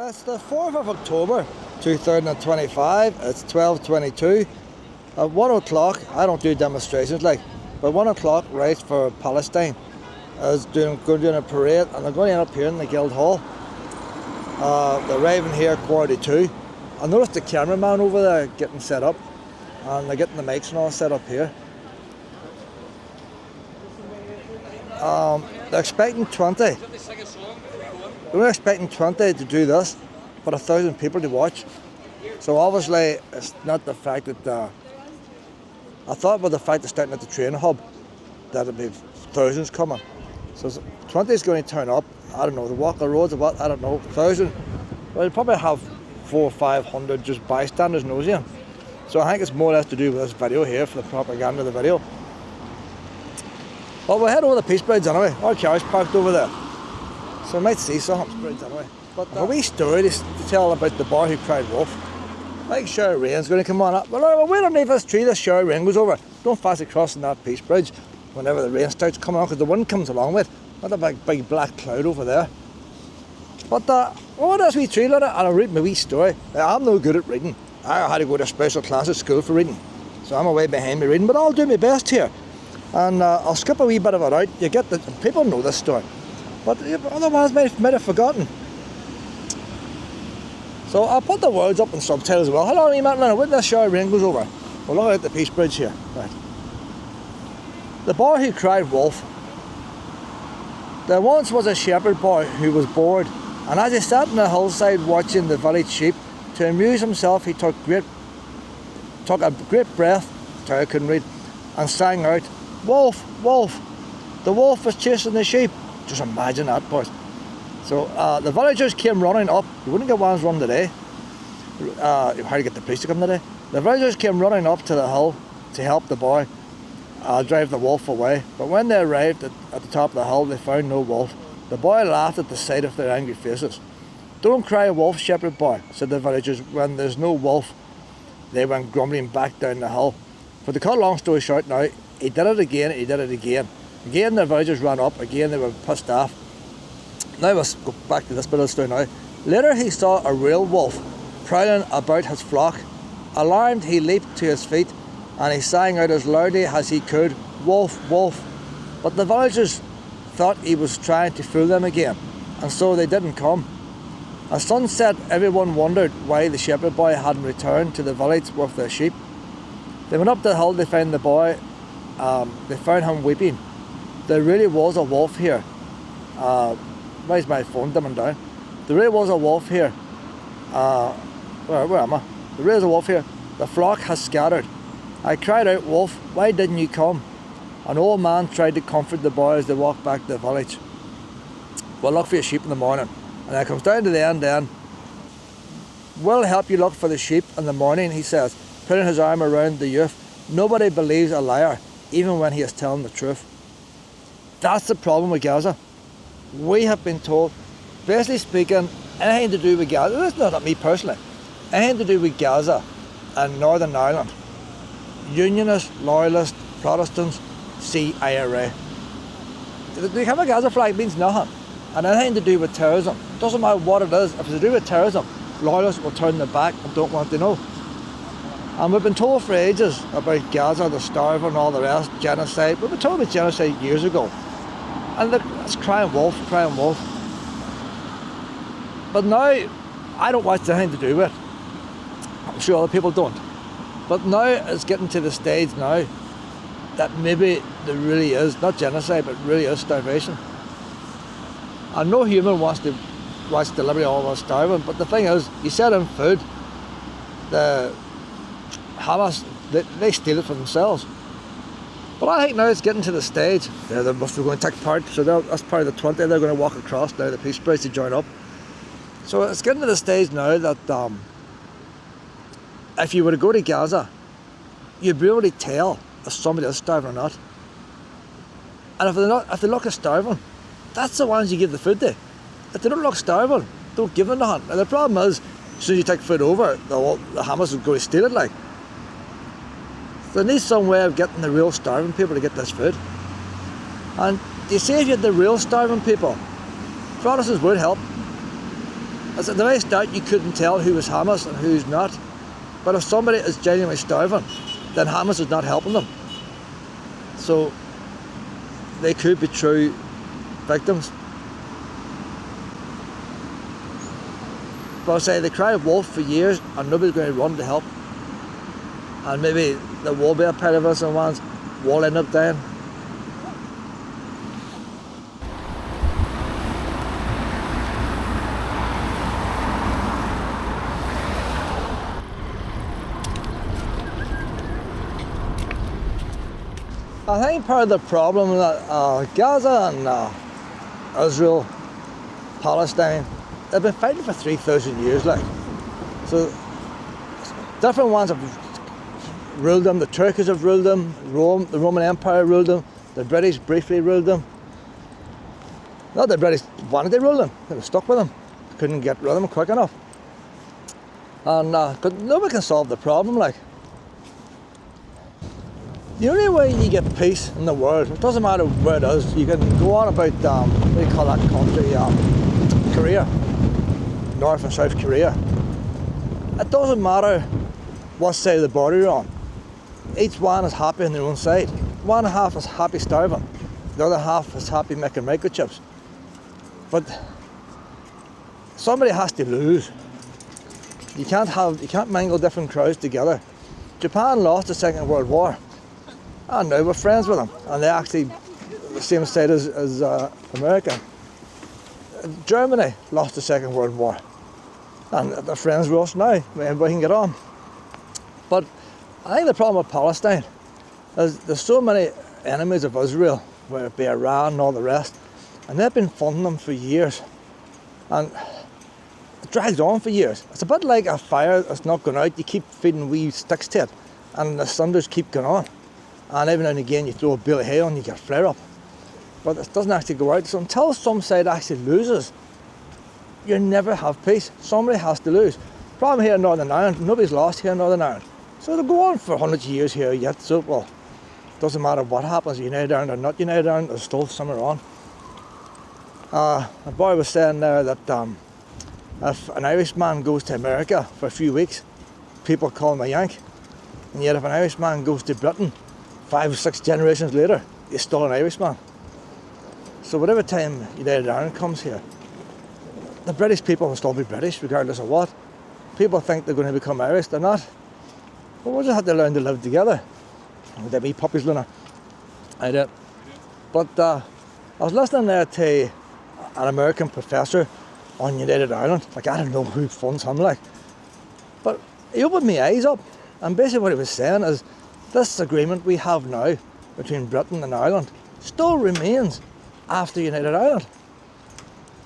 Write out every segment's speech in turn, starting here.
It's the 4th of October 2025, it's 12:22. At 1 o'clock, I don't do demonstrations but 1 o'clock, Rise for Palestine is doing a parade, and they're going to end up here in the Guildhall. They're arriving here at 1:45. I noticed the cameraman over there getting set up, and they're getting the mics and all set up here. They're expecting 20. They were expecting 20 to do this, but 1,000 people to watch. So obviously, it's not the fact that I thought with the fact of starting at the train hub that it'd be thousands coming. So 20 is going to turn up. I don't know, to walk the roads or what, I don't know, 1,000. Well, you'll probably have 400 or 500 just bystanders nosing. So I think it's more or less to do with this video here for the propaganda of the video. Well, we'll head over the Peace Bridge anyway. Our car's parked over there. So we might see something bridge anyway. But a wee story to tell about the boy who cried wolf. I think Sherry Rain's going to come on up. Well, wait underneath this tree, this Sherry Rain goes over. Don't fast crossing that Peace Bridge whenever the rain starts coming on, because the wind comes along with it. Not a big black cloud over there. But what is wee tree letter? And I'll read my wee story. I'm no good at reading. I had to go to a special class at school for reading. So I'm away behind me reading, but I'll do my best here. And I'll skip a wee bit of it out. You get the people know this story, but other ones might have forgotten. So I'll put the words up in subtitles as well. Hello, wee man, when this Sherry Rain goes over, we'll look at the Peace Bridge here. Right. The boy who cried wolf. There once was a shepherd boy who was bored, and as he sat on the hillside watching the village sheep, to amuse himself he took a great breath, sorry I couldn't read, and sang out, "Wolf, wolf!" The wolf was chasing the sheep. Just imagine that, boys. So the villagers came running up. You wouldn't get ones run today. How to get the police to come today? The villagers came running up to the hill to help the boy drive the wolf away. But when they arrived at the top of the hill, they found no wolf. The boy laughed at the sight of their angry faces. "Don't cry wolf, shepherd boy," said the villagers. When there's no wolf, they went grumbling back down the hill. For to cut a long story short now, he did it again, he did it again. Again the villagers ran up, again they were pissed off. Now let's go back to this bit of the story now. Later he saw a real wolf prowling about his flock. Alarmed, he leaped to his feet and he sang out as loudly as he could, "Wolf, wolf!" But the villagers thought he was trying to fool them again, and so they didn't come. At sunset, everyone wondered why the shepherd boy hadn't returned to the village with their sheep. They went up the hill to find the boy. They found him weeping. There really was a wolf here. Why is my phone dimming down? There really was a wolf here. Where am I? There really is a wolf here. The flock has scattered. I cried out, "Wolf, why didn't you come?" An old man tried to comfort the boy as they walked back to the village. "Well, look for your sheep in the morning." And then it comes down to the end then. "We'll help you look for the sheep in the morning," he says, putting his arm around the youth. Nobody believes a liar, even when he is telling the truth. That's the problem with Gaza. We have been told, basically speaking, anything to do with Gaza, this is not me personally, anything to do with Gaza and Northern Ireland, Unionists, Loyalists, Protestants, see IRA. The have a Gaza flag means nothing. And anything to do with terrorism, doesn't matter what it is, if it's to do with terrorism, Loyalists will turn their back and don't want to know. And we've been told for ages about Gaza, the starving and all the rest, genocide. We've been told about genocide years ago. And look, it's crying wolf, crying wolf. But now, I don't want anything to do with it. I'm sure other people don't. But now it's getting to the stage now that maybe there really is, not genocide, but really is starvation. And no human wants to watch deliberately all of us starving, but the thing is, you set in food, the Hamas, they steal it for themselves. But I think now it's getting to the stage, they must be going to take part, so that's part of the 20, they're going to walk across now the Peace Bridge to join up. So it's getting to the stage now that if you were to go to Gaza, you'd be able to tell if somebody is starving or not. And if they look at starving, that's the ones you give the food to. If they don't look starving, don't give them nothing. And the problem is, as soon as you take food over, the Hamas will go to steal it like. So there needs some way of getting the real starving people to get this food. And you see, if you had the real starving people, Protestants would help. At the very start you couldn't tell who was Hamas and who's not. But if somebody is genuinely starving, then Hamas is not helping them. So they could be true victims. But I say they cried wolf for years and nobody's going to run to help. And maybe there will be a part of us and ones will end up dying. I think part of the problem that Gaza and Israel, Palestine, they've been fighting for 3,000 years, like. So different ones have ruled them. The Turks have ruled them. The Roman Empire ruled them. The British briefly ruled them. Not the British wanted to rule them. They were stuck with them. Couldn't get rid of them quick enough. And but nobody can solve the problem, like. The only way you get peace in the world, it doesn't matter where it is, you can go on about, what do you call that country, Korea, North and South Korea. It doesn't matter what side of the border you're on. Each one is happy on their own side. One half is happy starving, the other half is happy making microchips. But somebody has to lose. You can't mingle different crowds together. Japan lost the Second World War. And now we're friends with them, and they're actually the same side as America. Germany lost the Second World War, and they're friends with us now. Everybody can get on. But I think the problem with Palestine is there's so many enemies of Israel, whether it be Iran and all the rest, and they've been funding them for years, and it drags on for years. It's a bit like a fire that's not going out. You keep feeding wee sticks to it, and the cinders keep going on. And every now and again you throw a bale of hay on, you get a flare up. But it doesn't actually go out. So until some side actually loses, you never have peace. Somebody has to lose. Problem here in Northern Ireland, nobody's lost here in Northern Ireland. So they'll go on for hundreds of years here yet. So, well, it doesn't matter what happens, United Ireland or not United Ireland, there's still somewhere on. A boy was saying there that if an Irishman goes to America for a few weeks, people call him a Yank. And yet if an Irishman goes to Britain, 5 or 6 generations later, he's still an Irishman. So whatever time United Ireland comes here, the British people will still be British, regardless of what. People think they're going to become Irish, they're not. But we'll just have to learn to live together. They'll be puppies, Luna. I did. But I was listening there to an American professor on United Ireland. Like, I don't know who funds him, like. But he opened my eyes up. And basically what he was saying is, this agreement we have now between Britain and Ireland still remains after United Ireland.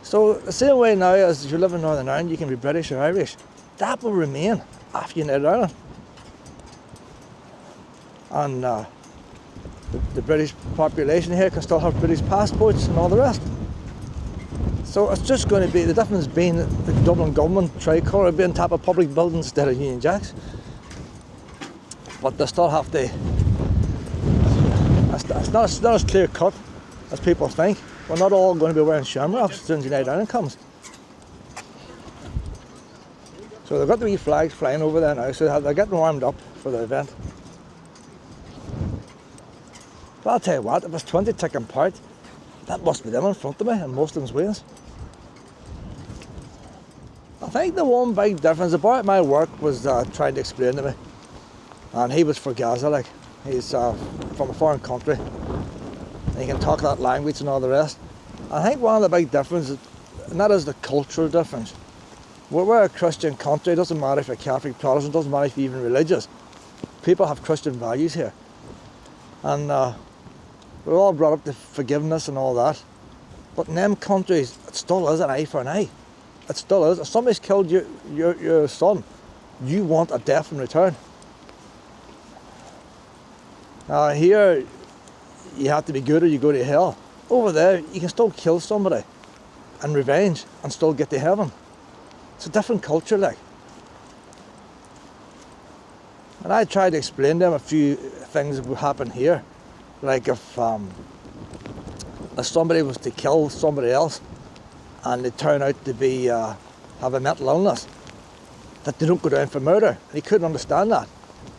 So the same way now as if you live in Northern Ireland, you can be British or Irish. That will remain after United Ireland. And the British population here can still have British passports and all the rest. So it's just going to be, the difference being the Dublin government tricolour being top of public buildings instead of Union Jacks. But they still have to, it's not as clear cut as people think. We're not all going to be wearing shamrocks as soon as United Ireland comes. So they've got the wee flags flying over there now, so they're getting warmed up for the event. But I'll tell you what, if it's 20 ticking part, that must be them in front of me in Muslims' ways. I think the one big difference, the boy at my work was trying to explain to me, and he was for Gaza, like. He's from a foreign country, and he can talk that language and all the rest. I think one of the big differences, and that is the cultural difference. We're a Christian country, it doesn't matter if you're Catholic, Protestant, it doesn't matter if you're even religious. People have Christian values here. And we're all brought up to forgiveness and all that. But in them countries, it still is an eye for an eye. It still is. If somebody's killed your son, you want a death in return. Here, you have to be good or you go to hell. Over there, you can still kill somebody and revenge and still get to heaven. It's a different culture, like. And I tried to explain to them a few things that would happen here. Like if somebody was to kill somebody else and they turn out to be have a mental illness, that they don't go down for murder. And he couldn't understand that.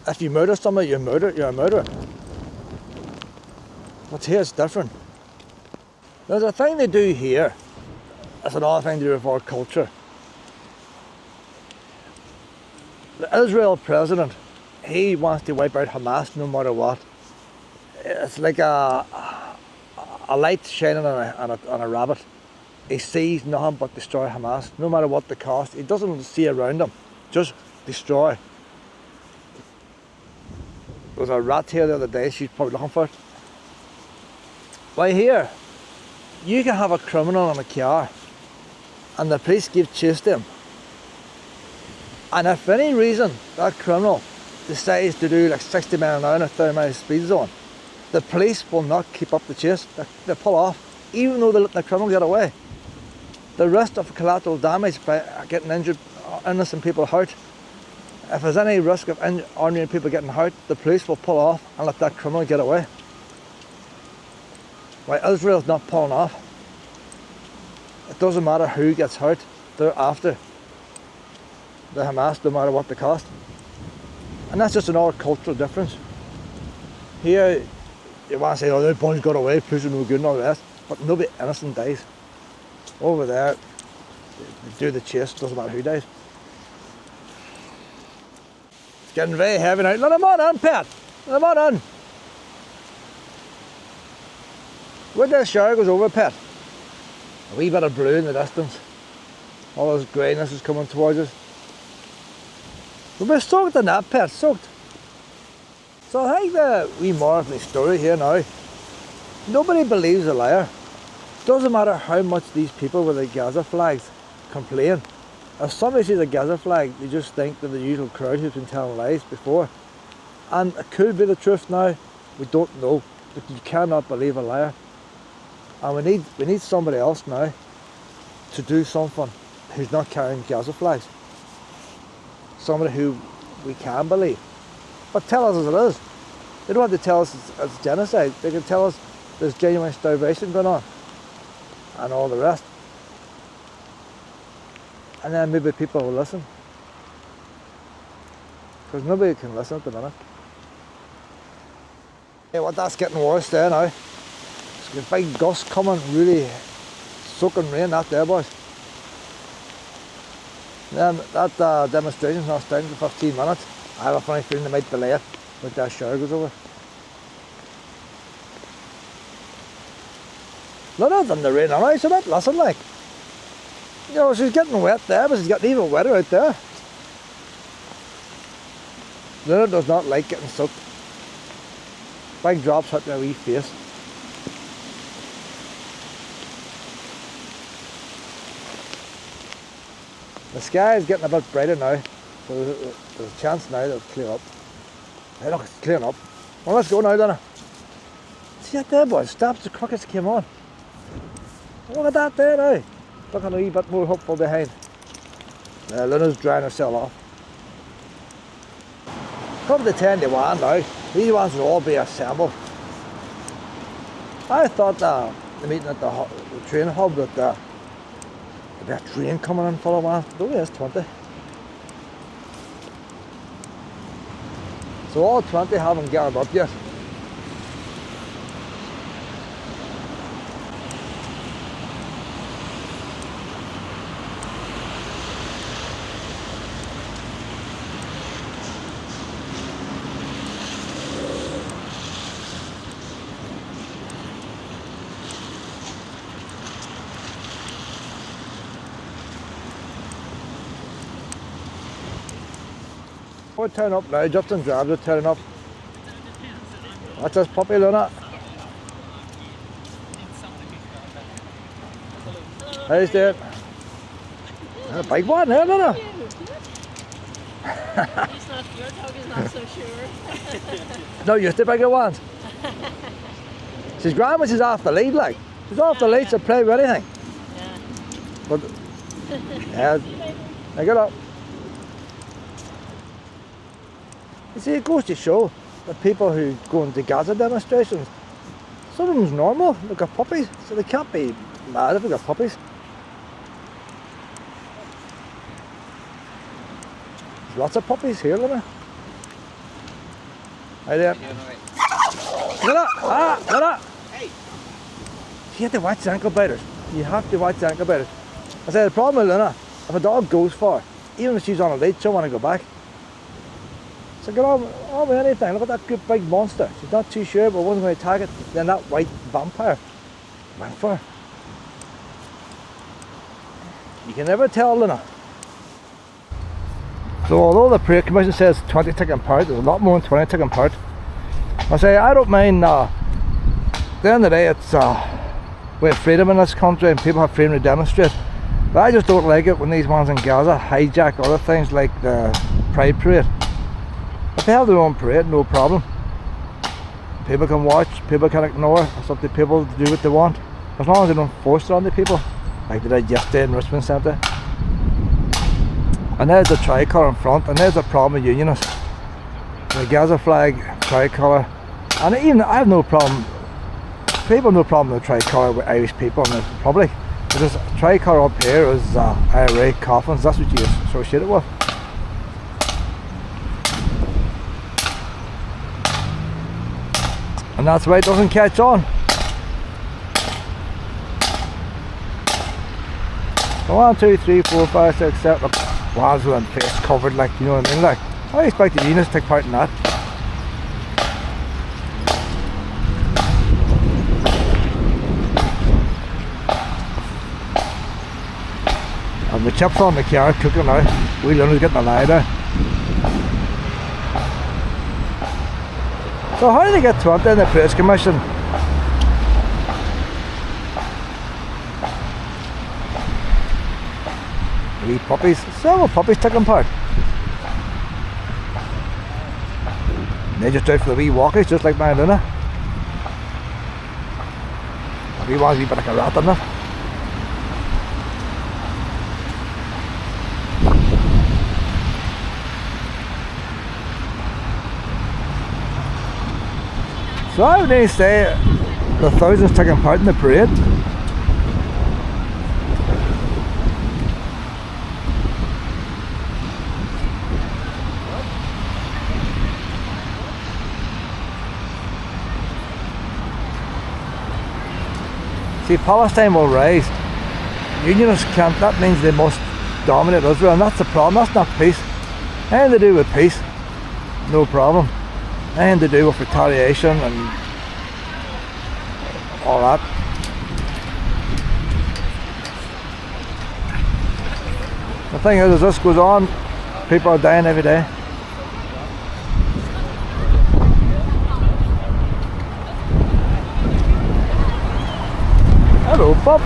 If you murder somebody, you're a murderer. But here it's different. There's a thing they do here. That's another thing to do with our culture. The Israel president, he wants to wipe out Hamas no matter what. It's like a light shining on a rabbit. He sees nothing but destroy Hamas, no matter what the cost. He doesn't see around him, just destroy. There was a rat here the other day, she's probably looking for it. Why here, you can have a criminal in a car and the police give chase to him. And if for any reason that criminal decides to do like 60 miles an hour in a 30 mile speed zone, the police will not keep up the chase. They pull off, even though they let the criminal get away. The risk of collateral damage by getting injured, innocent people hurt, if there's any risk of ordinary people getting hurt, the police will pull off and let that criminal get away. Why Israel's not pulling off. It doesn't matter who gets hurt, they're after the Hamas no matter what the cost. And that's just another cultural difference. Here, you want to say, oh, the boys got away, police are no good and all the rest, but nobody innocent dies. Over there, they do the chase, doesn't matter who dies. It's getting very heavy now. Let them on, Pat! Let them on! When the shower goes over, Pat, a wee bit of blue in the distance. All this greyness is coming towards us. We're soaked in that, Pat, soaked. So I think the wee moral of the story here now, nobody believes a liar. Doesn't matter how much these people with the Gaza flags complain. If somebody sees a Gaza flag, they just think they're the usual crowd who's been telling lies before. And it could be the truth now, we don't know. But you cannot believe a liar. And we need somebody else now to do something who's not carrying Gaza flags. Somebody who we can believe. But tell us as it is. They don't have to tell us it's genocide. They can tell us there's genuine starvation going on and all the rest. And then maybe people will listen. Because nobody can listen at the minute. Yeah, well, that's getting worse there now. There's a big gust coming, really soaking rain out there, boys. Then that demonstration's not starting for 15 minutes. I have a funny feeling they might delay it when that shower goes over. Look at them, the rain on ice, so listen like. You know, she's getting wet there, but she's getting even wetter out there. Luna does not like getting soaked. Big drops hit my wee face. The sky is getting a bit brighter now, so there's a chance now that it'll clear up. Hey look, it's clearing up. Well, let's go now, Luna. See that there, boys? Stops the crickets came on. Look at that there now. Looking a wee bit more hopeful behind. Luna's drying herself off. Come to 10 to 1 now. These ones will all be assembled. I thought the meeting at the train hub that there'd be a train coming in full of ones. It only is 20. So all 20 haven't gathered up yet. We're turning up now, Justin Drabs are turning up. That's this puppy, Luna. How's that? A big one, eh, Luna? Your dog is not so sure. No, used to bigger ones. She's grand when she's off the lead, like. She's off the lead, she'll play with anything. Yeah. But, yeah, now get up. You see, it goes to show that people who go into Gaza demonstrations, some of them's normal, they've got puppies, so they can't be mad if they've got puppies. Lots of puppies here, Luna. Hi there. Luna! Ah! Luna! Hey! You have to watch the ankle biters. You have to watch the ankle biters. I said the problem with Luna, if a dog goes far, even if she's on a lead, she'll want to go back. So get on with anything. Look at that good big monster. She's not too sure, but wasn't going to attack it. Then that white vampire went for her. You can never tell, Luna. So although the parade commission says 20 taken part, there's a lot more than 20 taken part. I say I don't mind. At the end of the day, it's we have freedom in this country and people have freedom to demonstrate. But I just don't like it when these ones in Gaza hijack other things like the Pride Parade. If they have their own parade, no problem. People can watch, people can ignore. It's up to people to do what they want, as long as they don't force it on the people, like they did yesterday in Richmond Centre. And there's the tricolour in front, and there's the problem with unionists. The Gaza flag, tricolour, and even I have no problem. People have no problem with the tricolour with Irish people in the Republic. Because tricolour up here is IRA coffins. That's what you associate it with. And that's why it doesn't catch on. So 1, 2, 3, 4, 5, 6, 7. Ones with their face covered, like, you know what I mean? Like, I expect the unions to take part in that. And the chips on the car cooking now. We Lunder's getting a lie there. So how did they get 20 in the Press Commission? Wee puppies, several puppies taking part. They just out for the wee walkies, just like my Luna. The wee one's a wee bit like a rat in it. So I would only say the thousands taking part in the parade. See, Palestine will rise. Unionists can't, that means they must dominate Israel, and that's the problem. That's not peace. Anything to do with peace, no problem. Anything to do with retaliation and all that. The thing is, as this goes on, people are dying every day. Hello, Bob.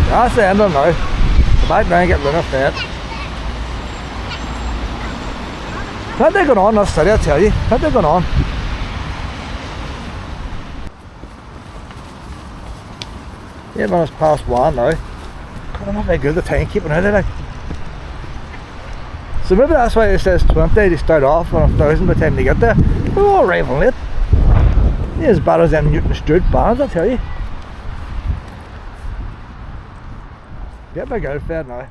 That's the end of it now. Go back now and get Luna fed. Plenty going on in this city, I tell you. Plenty going on. 8 minutes past 1 now. God, not very good the timekeeping, are they? Like? So maybe that's why it says 20 to start off on 1,000 by the time they get there. We're all arriving late. They're as bad as them Newton Stewart bands, I tell you. Get my girl fed now.